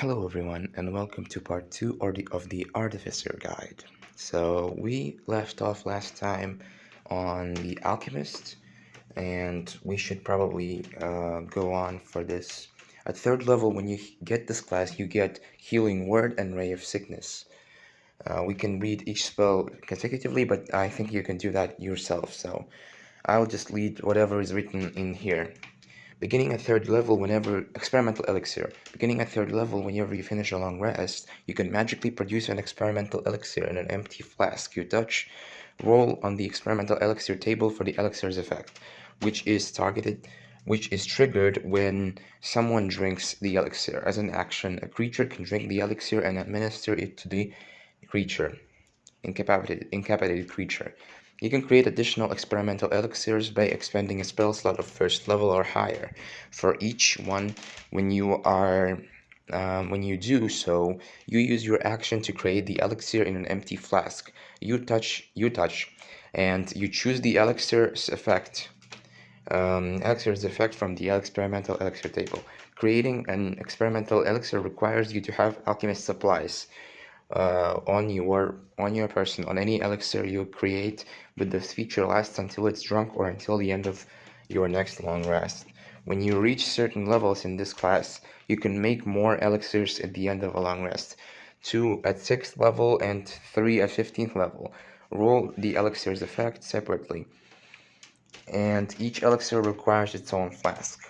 Hello everyone and welcome to part 2 of the Artificer guide. So we left off last time on the Alchemist and we should probably go on for this. At third level, when you get this class, you get Healing Word and Ray of Sickness. We can read each spell consecutively, but I think you can do that yourself, so I'll just read whatever is written in here. Beginning at third level, whenever experimental elixir. Beginning at third level, whenever you finish a long rest, you can magically produce an experimental elixir in an empty flask you touch. Roll on the experimental elixir table for the elixir's effect, which is triggered when someone drinks the elixir. As an action, a creature can drink the elixir and administer it to the creature. Incapacitated creature. You can create additional experimental elixirs by expending a spell slot of first level or higher. For each one, when you do so, you use your action to create the elixir in an empty flask. You touch, and you choose the elixir's effect from the experimental elixir table. Creating an experimental elixir requires you to have alchemist supplies on your person. On any elixir you create with this feature lasts until it's drunk or until the end of your next long rest. When you reach certain levels in this class, you can make more elixirs at the end of a long rest. 2 at 6th level and 3 at 15th level. Roll the elixir's effect separately, and each elixir requires its own flask.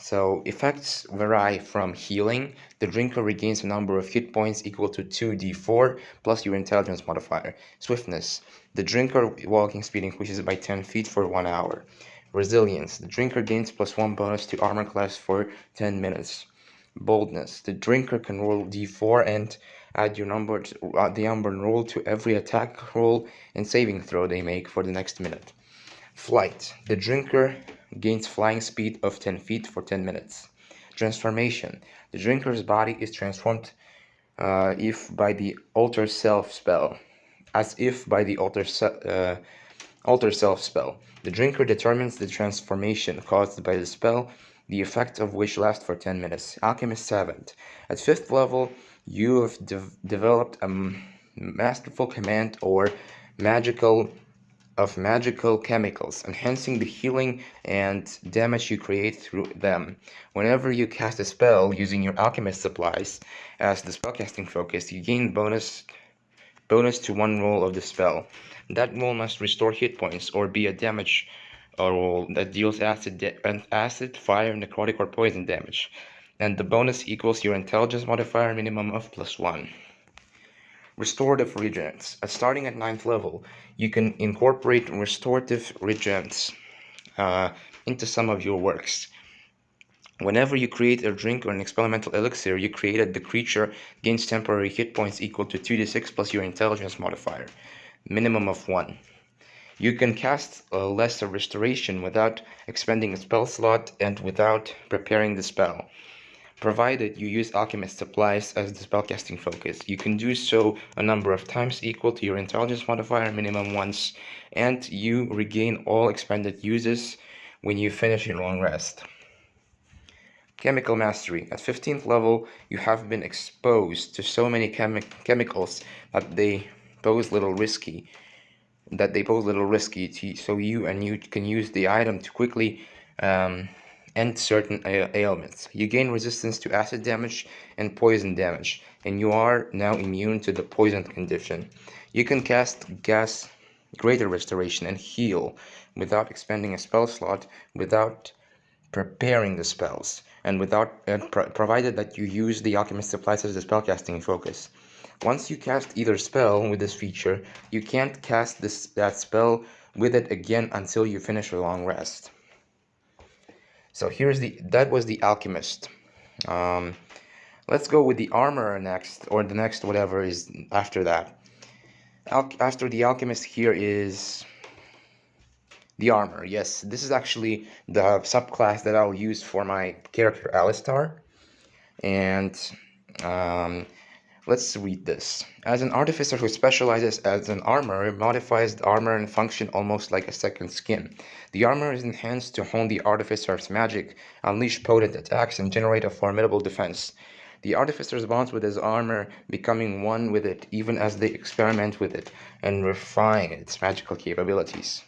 So effects vary from healing. The drinker regains a number of hit points equal to 2d4 plus your intelligence modifier. Swiftness. The drinker walking speed increases by 10 feet for 1 hour. Resilience. The drinker gains +1 bonus to armor class for 10 minutes. Boldness. The drinker can roll d4 and add the number roll to every attack roll and saving throw they make for the next minute. Flight. The drinker gains flying speed of 10 feet for 10 minutes. Transformation. The drinker's body is transformed if by the Alter Self spell. Alter Self spell. The drinker determines the transformation caused by the spell, the effect of which lasts for 10 minutes. Alchemist 7th. At 5th level, you have developed a masterful command or magical chemicals, enhancing the healing and damage you create through them. Whenever you cast a spell using your alchemist supplies as the spellcasting focus, you gain bonus to one roll of the spell. That roll must restore hit points or be a damage roll that deals acid, fire, necrotic, or poison damage, and the bonus equals your intelligence modifier minimum of +1. Restorative Regents. Starting at 9th level, you can incorporate restorative regents into some of your works. Whenever you create a drink or an experimental elixir you created, the creature gains temporary hit points equal to 2d6 plus your intelligence modifier, minimum of 1. You can cast a lesser restoration without expending a spell slot and without preparing the spell, provided you use alchemist supplies as the spellcasting focus. You can do so a number of times equal to your intelligence modifier minimum once, and you regain all expended uses when you finish your long rest. Chemical Mastery. At 15th level, you have been exposed to so many chemicals that they pose little risky. So you can use the item to quickly end certain ailments. You gain resistance to acid damage and poison damage, and you are now immune to the poison condition. You can cast Greater Restoration and heal without expending a spell slot, without preparing the spells, and provided that you use the alchemist supplies as the spellcasting focus. Once you cast either spell with this feature, you can't cast that spell with it again until you finish a long rest. So that was the alchemist. Let's go with the armor next, or the next whatever is after that. After the alchemist here is the armor. Yes, this is actually the subclass that I'll use for my character Alistar. And let's read this. As an artificer who specializes as an armor, modifies the armor and function almost like a second skin. The armor is enhanced to hone the artificer's magic, unleash potent attacks, and generate a formidable defense. The Artificer bonds with his armor, becoming one with it even as they experiment with it and refine its magical capabilities.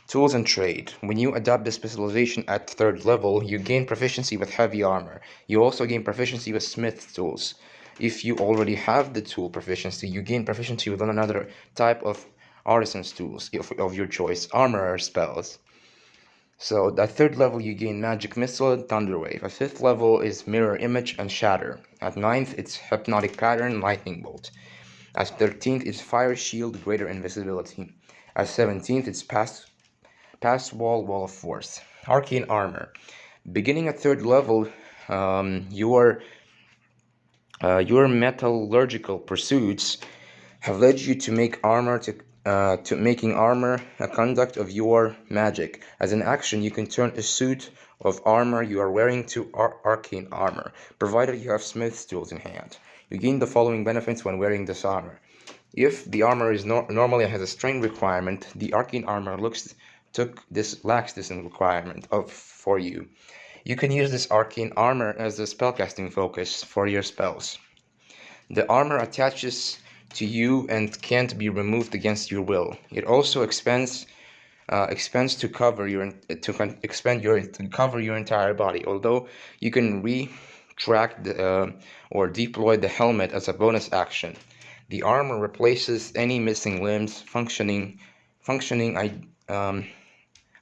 Tools and trade. When you adopt this specialization at 3rd level, you gain proficiency with heavy armor. You also gain proficiency with smith tools. If you already have the tool proficiency, you gain proficiency with another type of artisan's tools of your choice, armor or spells. So at 3rd level you gain Magic Missile and Thunder Wave. At 5th level is Mirror Image and Shatter. At 9th it's Hypnotic Pattern, Lightning Bolt. At 13th it's Fire Shield, Greater Invisibility. At 17th it's Pass Wall, Wall of Force. Arcane Armor. Beginning at 3rd level, your metallurgical pursuits have led you to make armor to making armor a conduct of your magic. As an action, you can turn a suit of armor you are wearing to arcane armor, provided you have smith's tools in hand. You gain the following benefits when wearing this armor. If the armor is normally has a strength requirement, the arcane armor lacks this requirement for you. You can use this arcane armor as a spellcasting focus for your spells. The armor attaches to you and can't be removed against your will. It also expands to cover your entire body. Although you can retract or deploy the helmet as a bonus action. The armor replaces any missing limbs, functioning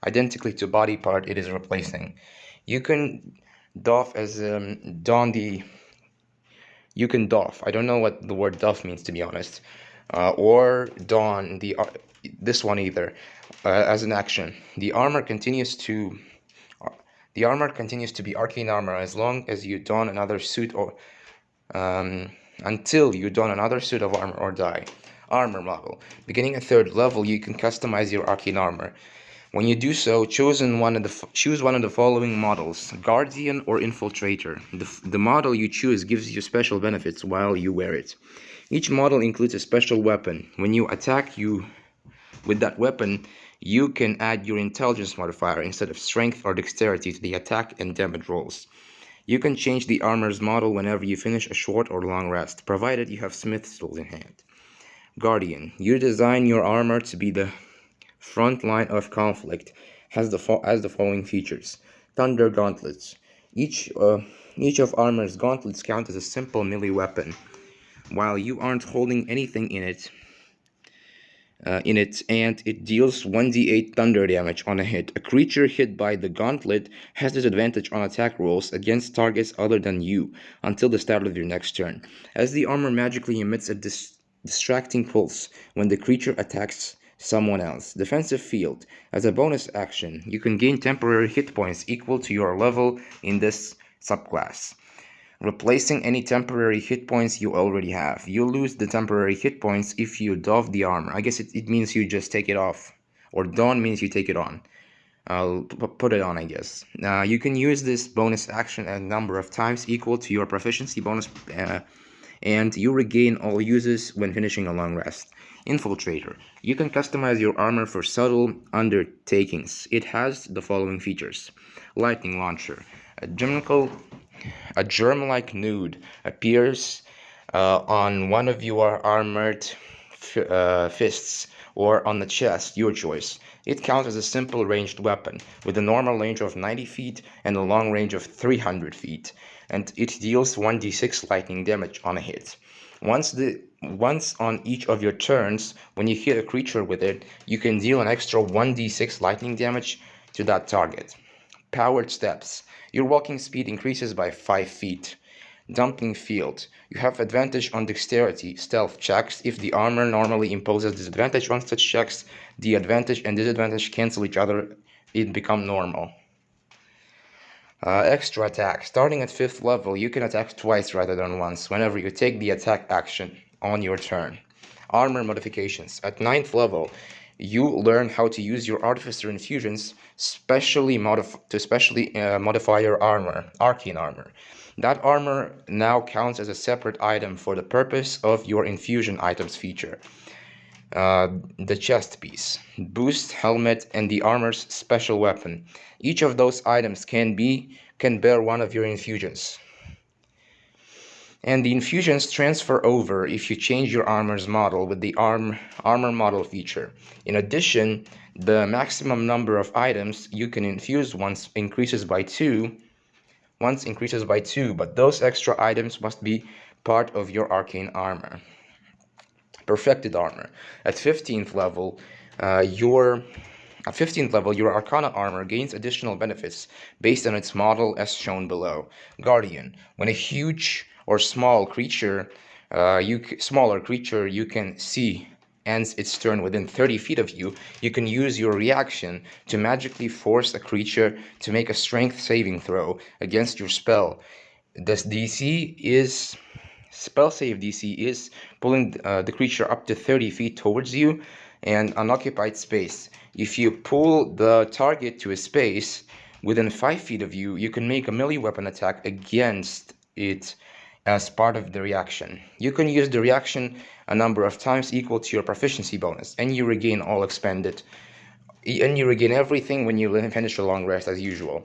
identically to body part it is replacing. You can doff as don the. You can doff. I don't know what the word doff means, to be honest, or don this one either as an action. The armor continues to be arcane armor as long as you don another suit or until you don another suit of armor or die. Armor model. Beginning at 3rd level, you can customize your arcane armor. When you do so, choose one of the following models: Guardian or Infiltrator. The model you choose gives you special benefits while you wear it. Each model includes a special weapon. When you attack with that weapon, you can add your intelligence modifier instead of strength or dexterity to the attack and damage rolls. You can change the armor's model whenever you finish a short or long rest, provided you have smith's tools in hand. Guardian. You design your armor to be the front line of conflict. Has the following features: Thunder Gauntlets. Each of armor's gauntlets count as a simple melee weapon, while you aren't holding anything in it, and it deals 1d8 thunder damage on a hit. A creature hit by the gauntlet has disadvantage on attack rolls against targets other than you until the start of your next turn, as the armor magically emits a distracting pulse when the creature attacks someone else. Defensive Field. As a bonus action, you can gain temporary hit points equal to your level in this subclass, replacing any temporary hit points you already have. You lose the temporary hit points if you doff the armor. I guess it means you just take it off, or don means you take it on. I'll put it on, I guess. You can use this bonus action a number of times equal to your proficiency bonus, and you regain all uses when finishing a long rest. Infiltrator. You can customize your armor for subtle undertakings. It has the following features: Lightning Launcher. A germ-like nude appears on one of your armored fists or on the chest, your choice. It counts as a simple ranged weapon with a normal range of 90 feet and a long range of 300 feet, and it deals 1d6 lightning damage on a hit. Once on each of your turns, when you hit a creature with it, you can deal an extra 1d6 lightning damage to that target. Powered Steps. Your walking speed increases by 5 feet. Dumpling Field. You have advantage on dexterity, stealth checks. If the armor normally imposes disadvantage on such checks, the advantage and disadvantage cancel each other. It becomes normal. Extra Attack. Starting at 5th level, you can attack twice rather than once whenever you take the attack action on your turn. Armor Modifications. At 9th level, you learn how to use your Artificer infusions to modify your armor, arcane armor. That armor now counts as a separate item for the purpose of your infusion items feature. The chest piece, boost, helmet, and the armor's special weapon. Each of those items can bear one of your infusions. And the infusions transfer over if you change your armor's model with the armor model feature. In addition, the maximum number of items you can infuse once increases by 2, but those extra items must be part of your arcane armor. Perfected armor. At 15th level, your Arcana armor gains additional benefits based on its model as shown below. Guardian. When a huge or small creature, smaller creature you can see ends its turn within 30 feet of you, you can use your reaction to magically force a creature to make a strength saving throw against your spell. Spell save DC is pulling the creature up to 30 feet towards you and unoccupied space. If you pull the target to a space within 5 feet of you, you can make a melee weapon attack against it as part of the reaction. You can use the reaction a number of times equal to your proficiency bonus, and you regain everything when you finish a long rest as usual.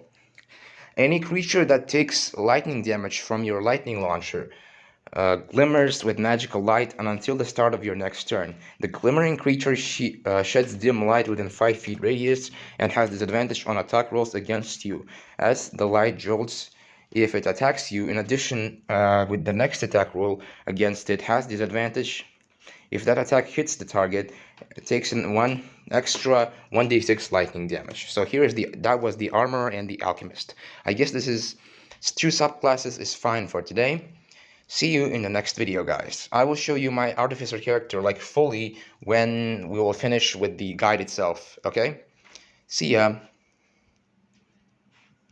Any creature that takes lightning damage from your lightning launcher glimmers with magical light and until the start of your next turn. The glimmering creature sheds dim light within 5 feet radius and has disadvantage on attack rolls against you as the light jolts if it attacks you. In addition, with the next attack roll against it has disadvantage. If that attack hits the target, it takes in one extra 1d6 lightning damage. So that was the Armorer and the Alchemist. I guess this is 2 subclasses is fine for today. See you in the next video, guys. I will show you my Artificer character like fully when we will finish with the guide itself, okay? See ya.